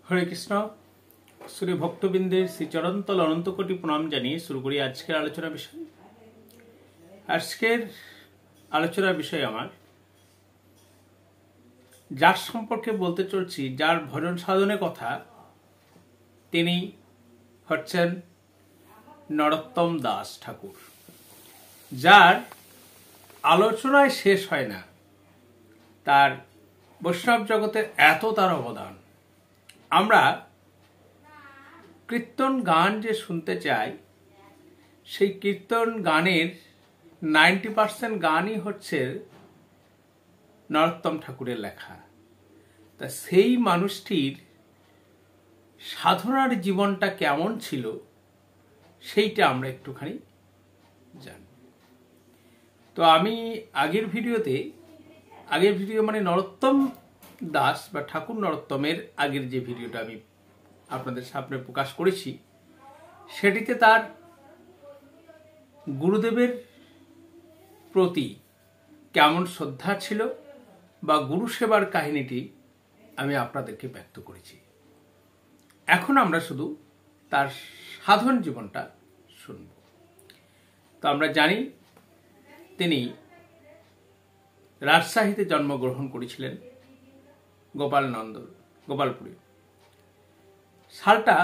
হরে কৃষ্ণ। শ্রী ভক্তবৃন্দের শ্রীচরণতল অনন্ত কোটি প্রণাম জানিয়ে শুরু করি আজকের আলোচনা বিষয়। আজকের আলোচনার বিষয় আমার যার সম্পর্কে বলতে চলছি, যার ভজন সাধনের কথা, তিনি হচ্ছেন নরোত্তম দাস ঠাকুর, যার আলোচনায় শেষ হয় না। তার বৈষ্ণব জগতের এত তার অবদান। আমরা কীর্তন গান যে শুনতে চাই, সেই কীর্তন গানের 90% গানই হচ্ছে নরোত্তম ঠাকুরের লেখা। তা সেই মানুষটির সাধনার জীবনটা কেমন ছিল সেইটা আমরা একটুখানি জানি। তো আমি আগের ভিডিও মানে নরোত্তম দাস বা ঠাকুর নরোত্তমের আগের যে ভিডিওটা আমি আপনাদের সামনে প্রকাশ করেছি, সেটিতে তার গুরুদেবের প্রতি কেমন শ্রদ্ধা ছিল বা গুরু সেবার কাহিনীটি আমি আপনাদেরকে ব্যক্ত করেছি। এখন আমরা শুধু তার সাধন জীবনটা শুনব। তো আমরা জানি তিনি রাজশাহীতে জন্মগ্রহণ করেছিলেন, গোপালপুরে। সালটা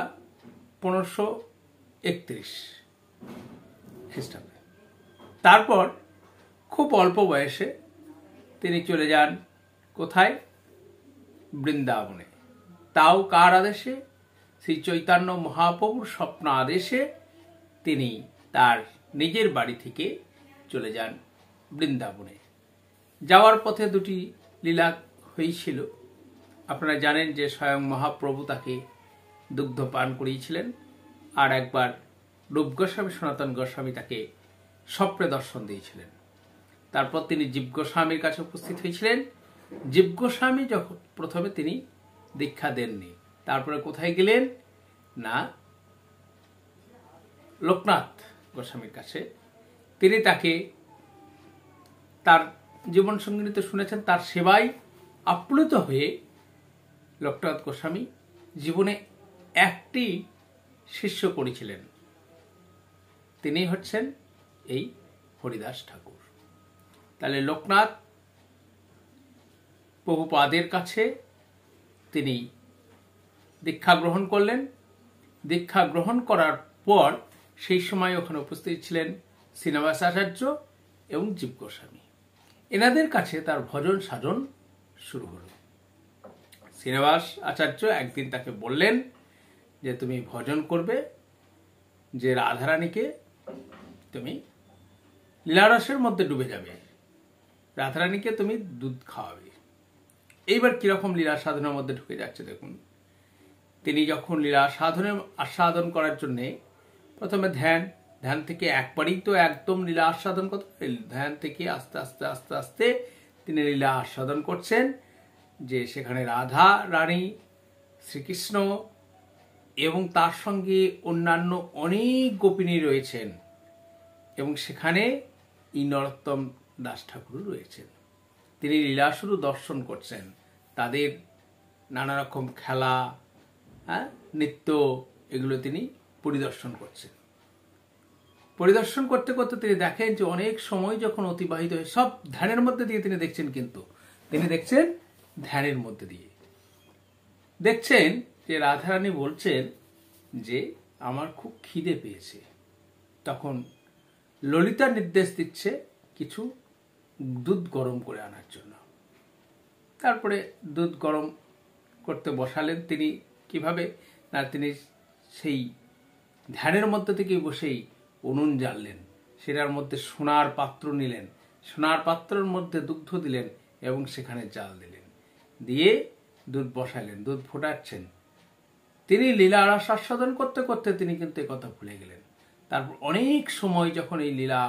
1531 খ্রিস্টাব্দে। তারপর খুব অল্প বয়সে তিনি চলে যান কোথায়? বৃন্দাবনে। তাও কার আদেশে? শ্রী চৈতন্য মহাপ্রভুর স্বপ্ন আদেশে তিনি তার নিজের বাড়ি থেকে চলে যান বৃন্দাবনে। যাওয়ার পথে দুটি লীলা হয়েছিল। আপনারা জানেন যে স্বয়ং মহাপ্রভু তাকে দুগ্ধ পান করিয়েছিলেন, আর একবার রূপ গোস্বামী সনাতন গোস্বামী তাকে স্বপ্নে দর্শন দিয়েছিলেন। তারপর তিনি জীব গোস্বামীর কাছে উপস্থিত হয়েছিলেন। জীব গোস্বামী যখন প্রথমে তিনি দীক্ষা দেননি, তারপরে কোথায় গেলেন না লোকনাথ গোস্বামীর কাছে। তিনি তাকে তার জীবন সঙ্গিনীতে শুনেছেন, তার সেবায় আপ্লুত হয়ে লোকনাথ গোস্বামী জীবনে একটি শিষ্য করেছিলেন। তিনি হচ্ছেন এই হরিদাস ঠাকুর। তাহলে লোকনাথ প্রভুপাদের কাছে তিনি দীক্ষা গ্রহণ করলেন। দীক্ষা গ্রহণ করার পর সেই সময় ওখানে উপস্থিত ছিলেন শ্রীনিবাস আচার্য এবং জীব গোস্বামী। এনাদের কাছে তার ভজন সাধন শুরু হল। শ্রীনিবাস আচার্য একদিন তাকে বললেন যে তুমি ভজন করবে, যে রাধারানীকে তুমি লীলারসের মধ্যে ডুবে যাবে, রাধারানীকে তুমি দুধ খাওয়াবে। এইবার কিরকম লীলা সাধনের মধ্যে ঢুকে যাচ্ছে দেখুন। তিনি যখন লীলা সাধনের আস্বাদন করার জন্য প্রথমে ধ্যান থেকে একবারই তো একদম লীলা আস্বাদন করতে, ধ্যান থেকে আস্তে আস্তে আস্তে আস্তে তিনি লীলা আস্বাদন করছেন, যে সেখানে রাধা রানী, শ্রীকৃষ্ণ এবং তার সঙ্গে অন্যান্য অনেক গোপিনী রয়েছেন, এবং সেখানে এই নরোত্তম দাস ঠাকুর রয়েছেন। তিনি লীলা শুরু দর্শন করছেন, তাদের নানা রকম খেলা, নৃত্য, এগুলো তিনি পরিদর্শন করছেন। পরিদর্শন করতে করতে তিনি দেখেন যে অনেক সময় যখন অতিবাহিত হয়, সব ধ্যানের মধ্যে দিয়ে তিনি দেখছেন, কিন্তু তিনি দেখছেন ধ্যানের মধ্যে দিয়ে দেখছেন যে রাধারানী বলছেন যে আমার খুব খিদে পেয়েছে। তখন ললিতা নির্দেশ দিচ্ছে কিছু দুধ গরম করে আনার জন্য। তারপরে দুধ গরম করতে বসালেন। তিনি কিভাবে না, তিনি সেই ধ্যানের মধ্যে থেকে বসেই উনুন জ্বাললেন, সেটার মধ্যে সোনার পাত্র নিলেন, সোনার পাত্রের মধ্যে দুগ্ধ দিলেন এবং সেখানে জাল দিলেন, দিয়ে দুধ বসালেন, দুধ ফোটাচ্ছেন। তিনি লীলা রস আস্বাদন করতে করতে তিনি কিন্তু এ কথা ভুলে গেলেন। তারপর অনেক সময় যখন এই লীলা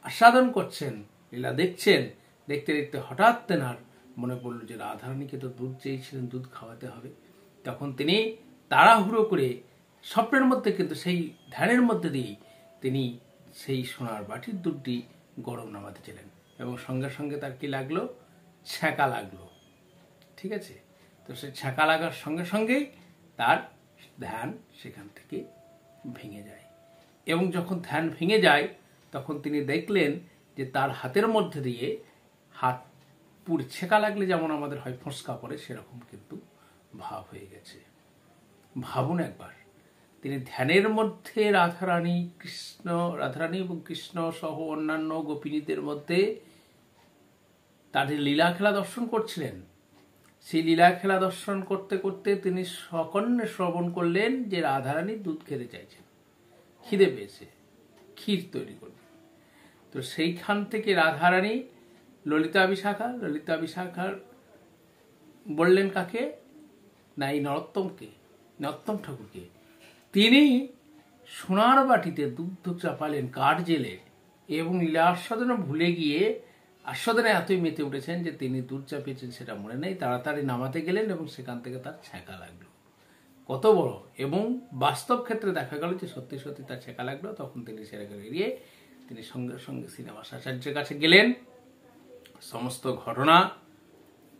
আস্বাদন করছেন, লীলা দেখছেন, দেখতে দেখতে হঠাৎ তেনার মনে পড়ল যে রাধারানীকে তো দুধ চেয়েছিলেন, দুধ খাওয়াতে হবে। তখন তিনি তাড়াহুড়ো করে স্বপ্নের মধ্যে, কিন্তু সেই ধ্যানের মধ্যে দিয়েই তিনি সেই সোনার বাটির দুধটি গরম নামাতে ছিলেন, এবং সঙ্গে সঙ্গে তার কি লাগলো? ছ্যাঁকা লাগলো। ঠিক আছে, তো সে ছ্যাঁকা লাগার সঙ্গে সঙ্গেই তার ধ্যান সেখান থেকে ভেঙে যায়। এবং যখন ধ্যান ভেঙে যায় তখন তিনি দেখলেন যে তার হাতের মধ্যে দিয়ে হাত পুড়ে ছেঁকা লাগলে যেমন আমাদের হয় ফোঁসকা পড়ে, সেরকম কিন্তু ভাব হয়ে গেছে। ভাবুন একবার, তিনি ধ্যানের মধ্যে রাধারানী এবং কৃষ্ণ সহ অন্যান্য গোপিনীদের মধ্যে তাদের লীলা খেলা দর্শন করছিলেন। সেই লীলা খেলা দর্শন করতে করতে তিনি সকর্ণে শ্রবণ করলেন যে রাধারানী দুধ খেতে চাইছেন, খিদে পেয়েছে, ক্ষীর তৈরি করবে। তো সেইখান থেকে রাধারানী ললিতা বিশাখার বললেন কাকে না, এই নরোত্তম ঠাকুরকে। তিনি সোনার বাটিতে দুগ্ধ চাপালেন কাঠ জেলে এবং লীলা আস্বাদনে ভুলে গিয়ে আস্বাদনে এতই মেতে উঠেছেন যে তিনি দুধ চাপিয়েছেন সেটা মনে নেই। তাড়াতাড়ি নামাতে গেলেন এবং সেখান থেকে তার ছেঁকা লাগলো। কত বড়! এবং বাস্তব ক্ষেত্রে দেখা গেল যে সত্যি সত্যি তার ছেঁকা লাগলো। তখন তিনি সেটাকে এড়িয়ে তিনি সঙ্গে সঙ্গে শ্রীনিবাস আচার্যের কাছে গেলেন, সমস্ত ঘটনা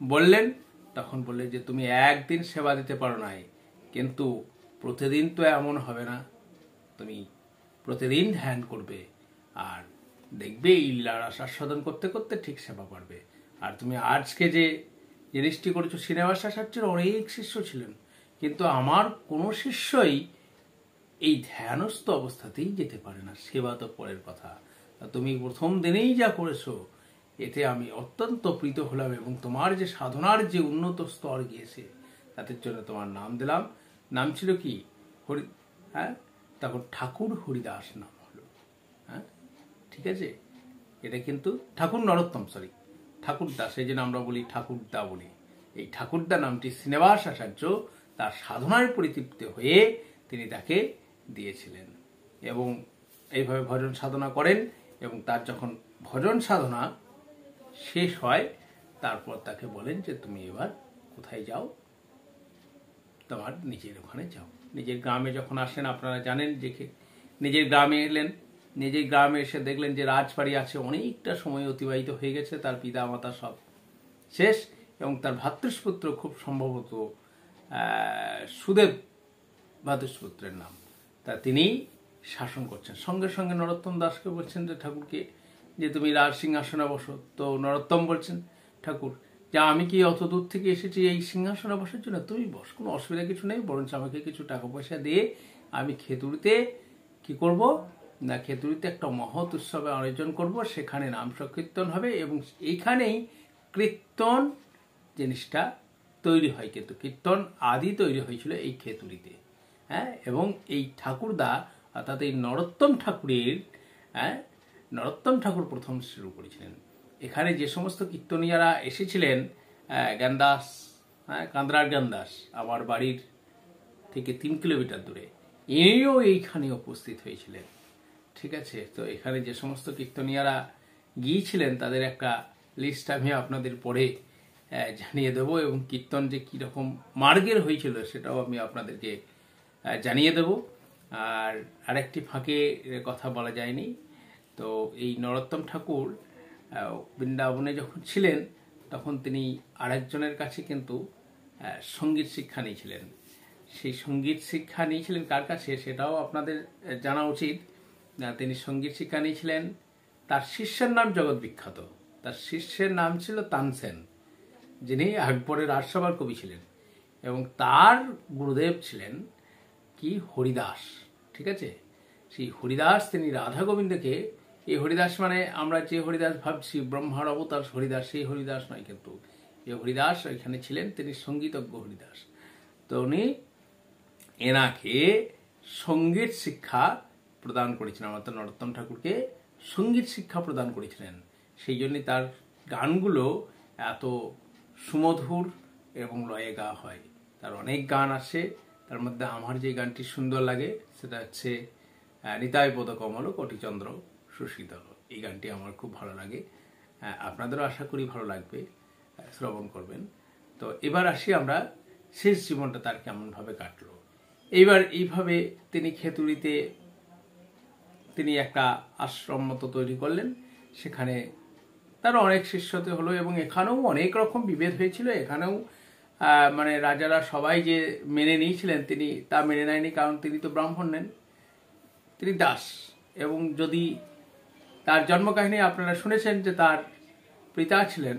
বললেন। তখন বললেন যে তুমি একদিন সেবা দিতে পারো নাই, কিন্তু প্রতিদিন তো এমন হবে না, তুমি প্রতিদিন ধ্যান করবে আর দেখবে এই লীলার আস্বাদন করতে করতে ঠিক সেবা পারবে। আর তুমি আজকে যে জিনিসটি করেছো, শ্রীনিবাস আচার্যের অনেক শিষ্য ছিলেন, কিন্তু আমার কোনো শিষ্যই এই ধ্যানস্থ অবস্থাতেই যেতে পারে না, সেবা তো পরের কথা। তুমি প্রথম দিনেই যা করেছো এতে আমি অত্যন্ত প্রীত হলাম এবং তোমার যে সাধনার যে উন্নত স্তর গিয়েছে তাদের জন্য তোমার নাম দিলাম। নাম ছিল কি? তখন ঠাকুর হরিদাস নাম হলো। ঠিক আছে, এটা কিন্তু ঠাকুরদা, সেই জন্য আমরা বলি ঠাকুরদা বলি। এই ঠাকুরদা নামটি শ্রীনিবাস আচার্য তার সাধনায় পরিতৃপ্ত হয়ে তিনি তাকে দিয়েছিলেন এবং এইভাবে ভজন সাধনা করেন। এবং তার যখন ভজন সাধনা শেষ হয় তারপর তাকে বলেন যে তুমি এবার কোথায় যাও, তোমার নিজের ওখানে যাও। নিজের গ্রামে যখন আসেন, আপনারা জানেন যে নিজের গ্রামে এলেন, নিজের গ্রামে এসে দেখলেন যে রাজবাড়ি আছে, অনেকটা সময় অতিবাহিত হয়ে গেছে, তার পিতা মাতা সব শেষ এবং তার ভ্রাতৃষ্পুত্র খুব সম্ভবত সুদেব ভ্রাতৃষ্পুত্রের নাম, তা তিনি শাসন করছেন। সঙ্গে সঙ্গে নরোত্তম দাসকে বলছেন যে ঠাকুরকে যে তুমি রাজ সিংহাসনে বসো। তো নরোত্তম বলছেন ঠাকুর যে আমি কি অত দূর থেকে এসেছি এই সিংহাসনে বসার জন্য? তুমি বস, কোনো অসুবিধা কিছু নেই, বরঞ্চ আমাকে কিছু টাকা পয়সা দিয়ে আমি খেতুড়িতে কি করব না, খেতুড়িতে একটা মহৎ উৎসবে আয়োজন করব, সেখানে নাম সংকীর্তন হবে এবং এইখানেই কীর্তন জিনিসটা তৈরি হয়। কিন্তু কীর্তন আদি তৈরি হয়েছিল এই খেতুড়িতে। এবং এই ঠাকুরদা অর্থাৎ এই নরোত্তম ঠাকুর প্রথম শুরু করেছিলেন। এখানে যে সমস্ত কীর্তনীয়ারা এসেছিলেন, জ্ঞানদাস, কান্দ্রার জ্ঞানদাস আমার বাড়ির থেকে 3 কিলোমিটার দূরে, ইনিও এইখানে উপস্থিত হয়েছিলেন। ঠিক আছে, তো এখানে যে সমস্ত কীর্তনীয়ারা গিয়েছিলেন তাদের একটা লিস্ট আমি আপনাদের পরে জানিয়ে দেব এবং কীর্তন যে কীরকম মার্গের হয়েছিল সেটাও আমি আপনাদেরকে জানিয়ে দেব। আর আরেকটি ফাঁকে কথা বলা যায়নি, তো এই নরোত্তম ঠাকুর বৃন্দাবনে যখন ছিলেন তখন তিনি আরেকজনের কাছে কিন্তু সঙ্গীত শিক্ষা নিয়েছিলেন। সেই সঙ্গীত শিক্ষা নিয়েছিলেন কার কাছে সেটাও আপনাদের জানা উচিত। তিনি সঙ্গীত শিক্ষা নিয়েছিলেন, তার শিষ্যের নাম জগৎ বিখ্যাত, তার শিষ্যের নাম ছিল তানসেন, যিনি আকবরের রাজসভার কবি ছিলেন এবং তার গুরুদেব ছিলেন কি হরিদাস। ঠিক আছে, সেই হরিদাস তিনি রাধা গোবিন্দকে, এই হরিদাস মানে আমরা যে হরিদাস ভাবছি ব্রহ্মার অবতার হরিদাস, সেই হরিদাস নয়, কিন্তু এই হরিদাস এখানে ছিলেন, তিনি সঙ্গীতজ্ঞ হরিদাস। তো উনি এনাকে সঙ্গীত শিক্ষা প্রদান করেছিলেন, অর্থাৎ নরোত্তম ঠাকুরকে সঙ্গীত শিক্ষা প্রদান করেছিলেন। সেই জন্যই তার গানগুলো এত সুমধুর এবং লয়ে গাওয়া হয়। তার অনেক গান আছে, তার মধ্যে আমার যে গানটি সুন্দর লাগে সেটা হচ্ছে নিতাই পদ কমল কোটিচন্দ্র সুশীতল। এই গানটি আমার খুব ভালো লাগে, আপনাদেরও আশা করি ভালো লাগবে, শ্রবণ করবেন। তো এবার আসি আমরা শেষ জীবনটা তার কেমনভাবে কাটলো। এইভাবে তিনি খেতুড়িতে তিনি একটা আশ্রম মতো তৈরি করলেন, সেখানে তার অনেক শিষ্যতে হলো এবং এখানেও অনেক রকম বিভেদ হয়েছিল। এখানেও মানে রাজারা সবাই যে মেনে নিয়েছিলেন তিনি তা মেনে নেয়নি, কারণ তিনি তো ব্রাহ্মণ নেন, তিনি দাস। এবং যদি তার জন্মকাহিনী আপনারা শুনেছেন যে তার পিতা ছিলেন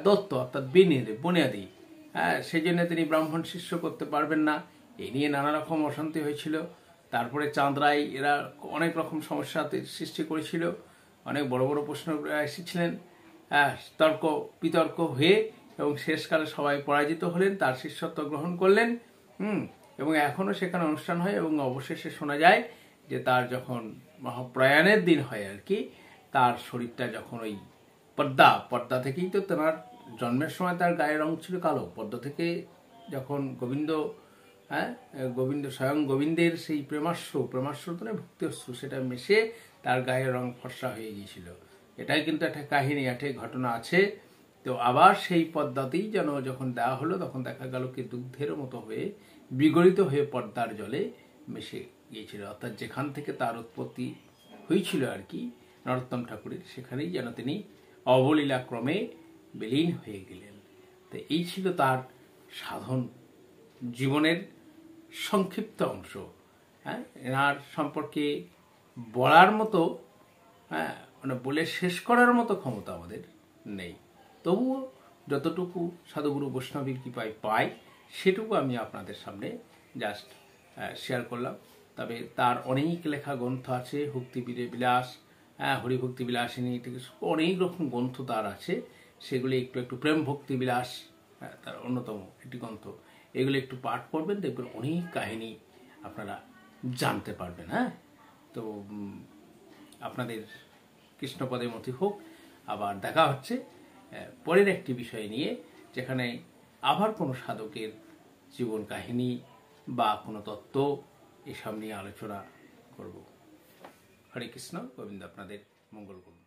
দত্ত অর্থাৎ বুনিয়াদি, সেই জন্য তিনি ব্রাহ্মণ শিষ্য করতে পারবেন না। এই নিয়ে নানা রকম অশান্তি হয়েছিল। তারপরে চাঁদরাই এরা অনেক রকম সমস্যা সৃষ্টি করেছিল, অনেক বড় বড় প্রশ্ন এসেছিলেন, তর্ক বিতর্ক হয়ে, এবং শেষকালে সবাই পরাজিত হলেন, তার শিষ্যত্ব গ্রহণ করলেন। এবং এখনও সেখানে অনুষ্ঠান হয়, এবং অবশেষে শোনা যায় যে তার যখন মহাপ্রয়াণের দিন হয় আর কি, তার শরীরটা যখন ওই পর্দা থেকেই তো তেনার জন্মের সময় তার গায়ের রং ছিল কালো, পর্দা থেকে যখন গোবিন্দ স্বয়ং গোবিন্দের সেই প্রেমাশ্রু তো ভক্তি অশ্রু, সেটা মিশে তার গায়ের রং ফর্সা হয়ে গিয়েছিল। এটাই কিন্তু একটা কাহিনী, একটা ঘটনা আছে। তো আবার সেই পদ্মাতেই যেন যখন দেওয়া হলো, তখন দেখা গেল কি দুগ্ধের মতো হয়ে বিগলিত হয়ে পর্দার জলে মিশে গিয়েছিল। অর্থাৎ যেখান থেকে তার উৎপত্তি হয়েছিল আর কি নরোত্তম ঠাকুরের, সেখানেই যেন তিনি অবলীলা ক্রমে বিলীন হয়ে গেলেন। তো এই ছিল তার সাধন জীবনের সংক্ষিপ্ত অংশ। এনার সম্পর্কে বলার মতো, মানে বলে শেষ করার মতো ক্ষমতা আমাদের নেই। তবুও যতটুকু সাধুগুরু বৈষ্ণবীর কৃপায় পাই, সেটুকু আমি আপনাদের সামনে জাস্ট শেয়ার করলাম। তবে তার অনেক লেখা গ্রন্থ আছে, ভক্তি বিলাস, হরিভক্তি বিলাসিনী থেকে অনেক রকম গ্রন্থ তার আছে। সেগুলি একটু প্রেম ভক্তি বিলাস তার অন্যতম একটি গ্রন্থ। এগুলো একটু পাঠ করবেন, দেখবেন অনেক কাহিনী আপনারা জানতে পারবেন। তো আপনাদের কৃষ্ণপদে মতি হোক। আবার দেখা হচ্ছে পরের একটি বিষয় নিয়ে, যেখানে আবার কোনো সাধকের জীবন কাহিনী বা কোনো তত্ত্ব এসব নিয়ে আলোচনা করব। হরে কৃষ্ণ, গোবিন্দ আপনাদের মঙ্গল করুন।